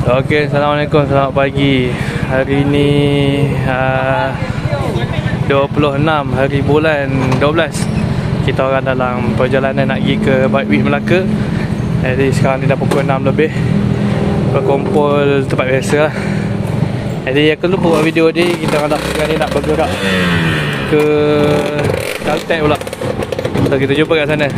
Okey, Assalamualaikum, selamat pagi. Hari ni 26 hari bulan 12. Kita orang dalam perjalanan nak pergi ke Bike Melaka. Jadi sekarang ni dah pukul 6 lebih. Berkumpul tempat biasa lah. Jadi aku lupa buat video ni. Kita orang sekarang ni nak bergerak ke Caltech pula. So kita jumpa kat sana.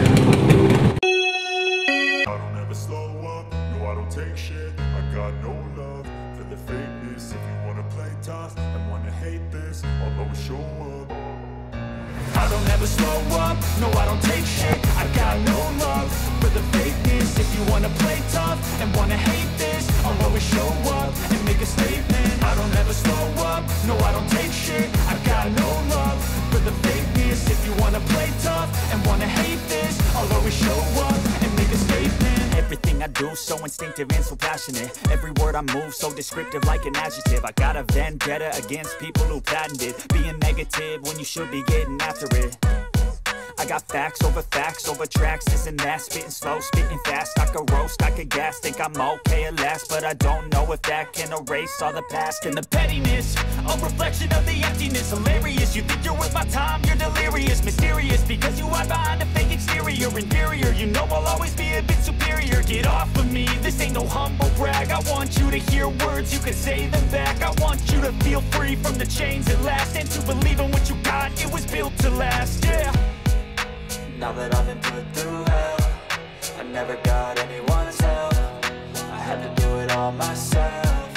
I don't ever slow up, no I don't take shit. I got no love for the fakeness. If you wanna play tough and wanna hate this, I'll always show up and make a statement. I don't ever slow up, no I don't take shit. I got no love for the fakeness. If you wanna play tough and wanna hate this, I'll always show up and make a statement. Everything I do so instinctive and so passionate. Every word I move so descriptive like an adjective. I got a vendetta against people who patented being negative when you should be getting after it. I got facts over tracks, this and that. Spitting slow, spitting fast. I could roast, I could gas. Think I'm okay at last, but I don't know if that can erase all the past. And the pettiness, a reflection of the emptiness. Hilarious, you think you're worth my time, you're delirious. Mysterious, because you hide behind a fake exterior. Inferior, you know I'll always be a bit superior. Get off of me, this ain't no humble brag. I want you to hear words, you can say them back. I want you to feel free from the chains at last, and to believe in what you got, it was built to last, yeah. Now that I've been put through hell, I never got anyone's help. I had to do it all myself.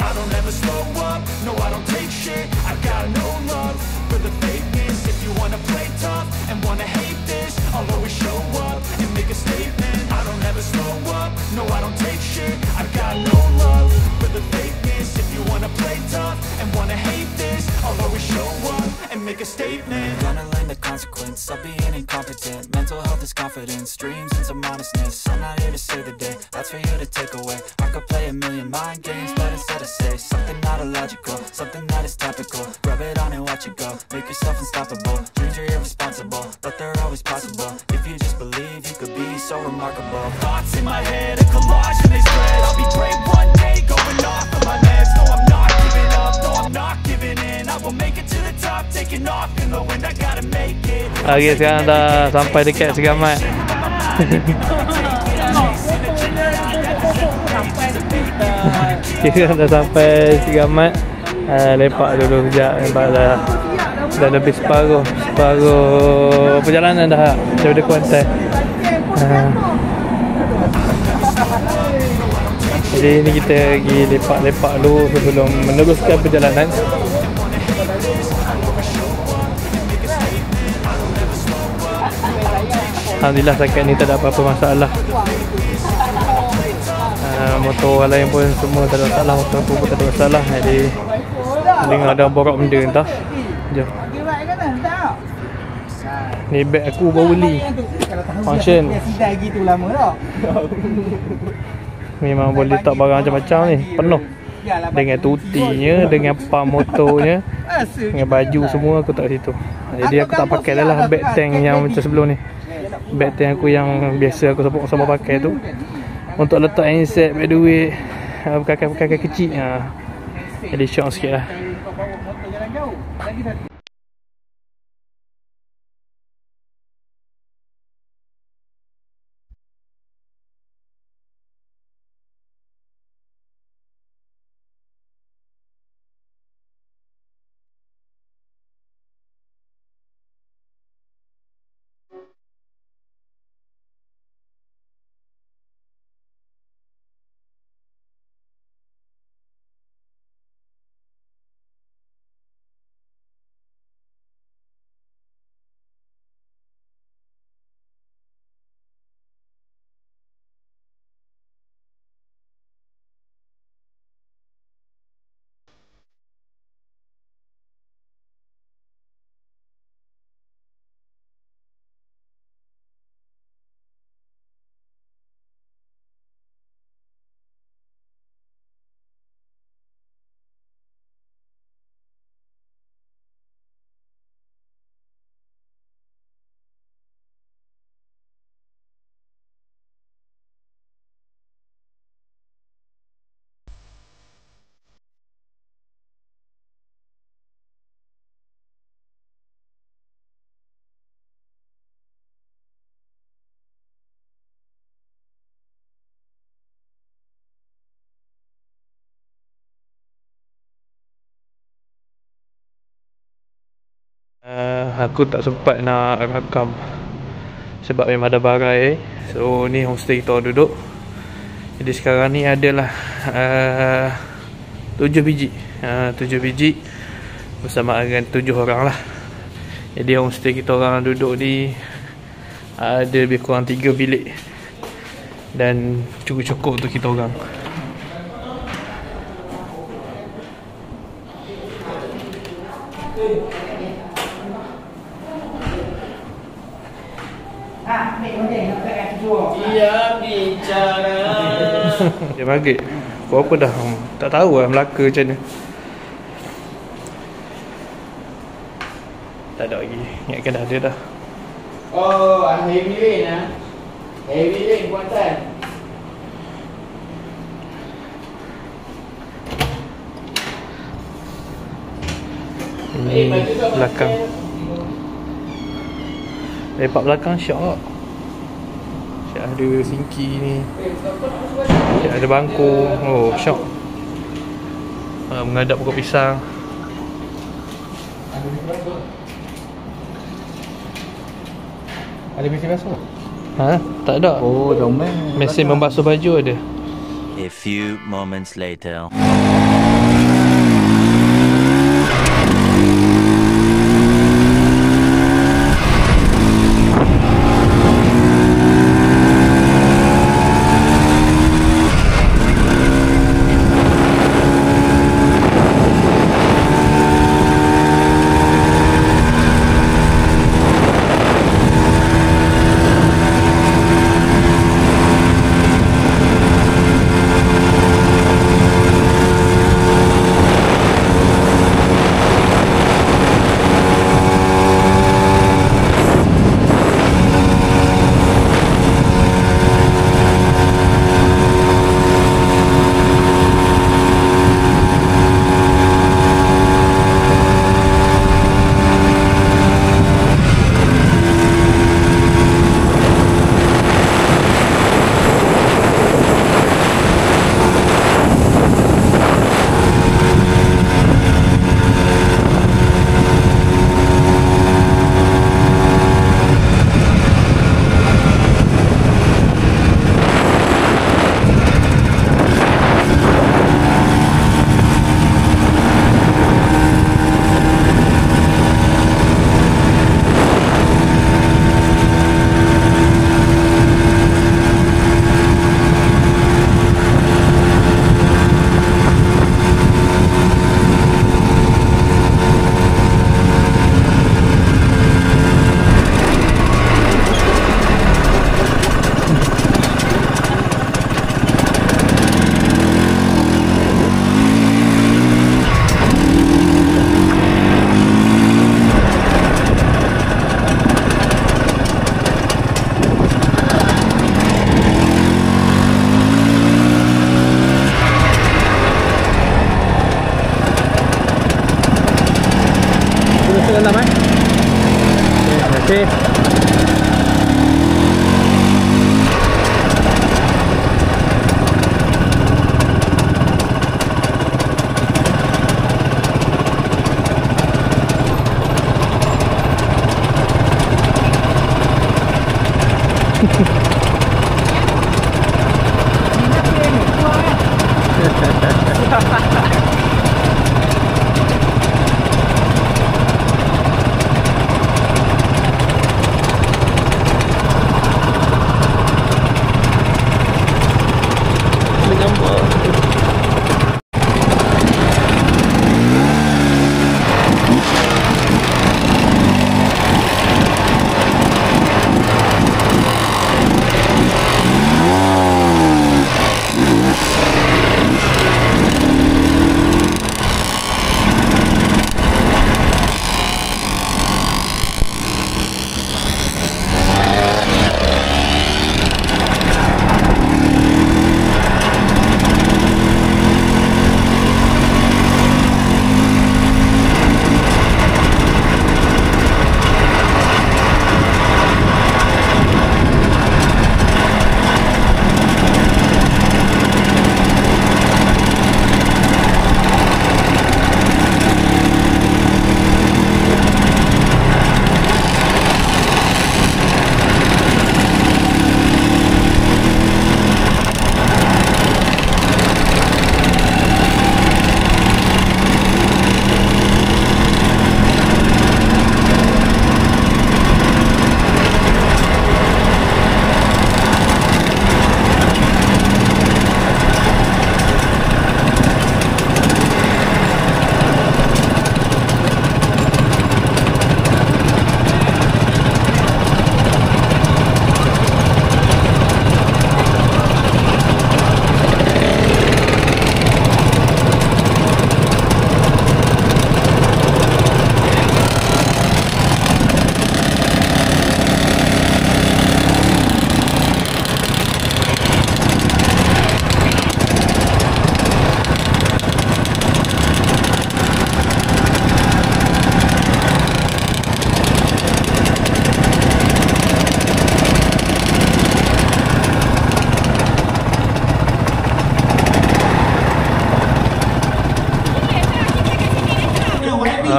I don't ever slow up, no I don't take shit. I got no love for the fakeness. If you wanna play tough and wanna hate this, I'll always show up and make a statement. I don't ever slow up, no I don't take shit. I got no love for the fakeness. If you wanna play tough and wanna hate this, I'll always show up and make a statement. Gonna learn the consequence of being incompetent. Mental health is confidence, dreams and some honestness. I'm not here to save the day, that's for you to take away. I could play a million mind games, but instead I say something not illogical, something that is topical. Rub it on and watch it go, make yourself unstoppable. Dreams are irresponsible, but they're always possible. If you just believe, you could be so remarkable. Thoughts in my head, a collage and they spread. I'll be great one day, going off of my meds. No, I'm not giving up, no, I'm not giving in. I will make it to the top, taking off in the wind. I gotta make it. Okay, sekarang dah sampai dekat Segamat. Kita dah sampai Segamat. Lepak dulu sekejap. Lepas dah lebih separuh perjalanan dah daripada Kuantan. Jadi ni kita pergi lepak-lepak dulu sebelum meneruskan perjalanan. Alhamdulillah setakat ni tak ada apa-apa masalah. Motor orang lain pun semua tak ada masalah, motor aku pun tak ada masalah. Jadi dengar ada borak benda entah. Jom. Ni beg aku baru beli. Function. Memang boleh letak barang macam-macam ni, penuh. Dengan tutinya, dengan pump motornya, dengan baju semua aku tak situ. Jadi aku tak pakai dah lah beg tank yang macam sebelum ni. Beg tank aku yang biasa aku sama pakai tu, untuk letak handset, beg duit, pakai kecil. Jadi syok sikit lah. Aku tak sempat nak rakam sebab memang ada barai. So ni homestay kita orang duduk. Jadi sekarang ni adalah 7 biji 7 biji bersama dengan 7 orang lah. Jadi homestay kita orang duduk ni ada lebih kurang 3 bilik dan cukup-cukup untuk kita orang. Dia bicara. Dia maghrib. Kau apa dah? Tak tahu lah Melaka macam mana. Tak ada lagi. Ingatkan dah ada dah. Oh, heavy rain ah. Heavy rain buatan. Ini belakang. Lepak belakang syok. Syok ada sinki ni. Syok ada bangku. Oh syok. Menghadap pokok pisang. Ada mesin basuh? Ha? Tak ada. Oh, domen. Mesin membasuh baju ada. A few moments later.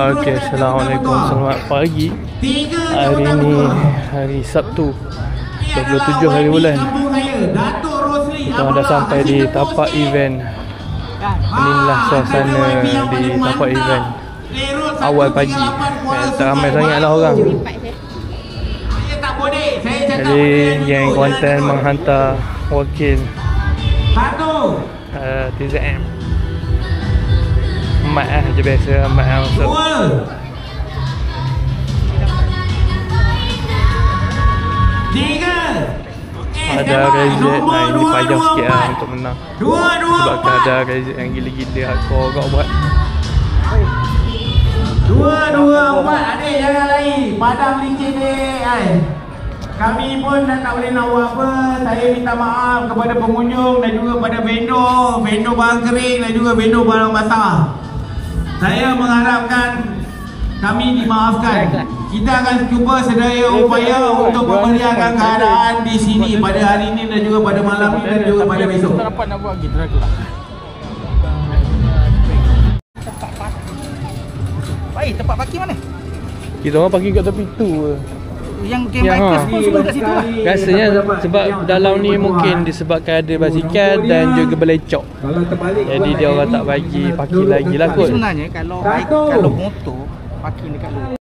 Okey, Assalamualaikum. Selamat pagi. Hari ni hari Sabtu 27 hari bulan. Kita dah sampai di tapak event. Inilah suasana di tapak event awal pagi. Tak ramai sangatlah orang. Jadi geng konten menghantar wakil TZM. Mat lah je biasa. Mat lah masuk. Ada Rezek. Nah, ini payah sikit lah untuk menang. Sebab ada Rezek yang gila-gila hardcore kau buat. 2-2-4 adik jangan lari. Padam licin dek. Kami pun dah tak boleh nak buat apa. Saya minta maaf kepada pengunjung dan juga pada vendor barang kering dan juga vendor barang basah. Saya mengharapkan kami dimaafkan. Kita akan cuba sedaya upaya untuk memeriahkan keadaan di sini pada hari ini dan juga pada malam ini dan juga pada besok. Tak dapat nak buat gitu lah. Baik, tempat parking mana? Kita orang parking kat tepi tu. Yang game bikers pun semua kat situ lah. Rasanya sebab dalam ni mungkin disebabkan ada basikal dan juga belecok. Jadi dia orang tak bagi parking lagi lah kot. Sebenarnya kalau motor parking dekat luar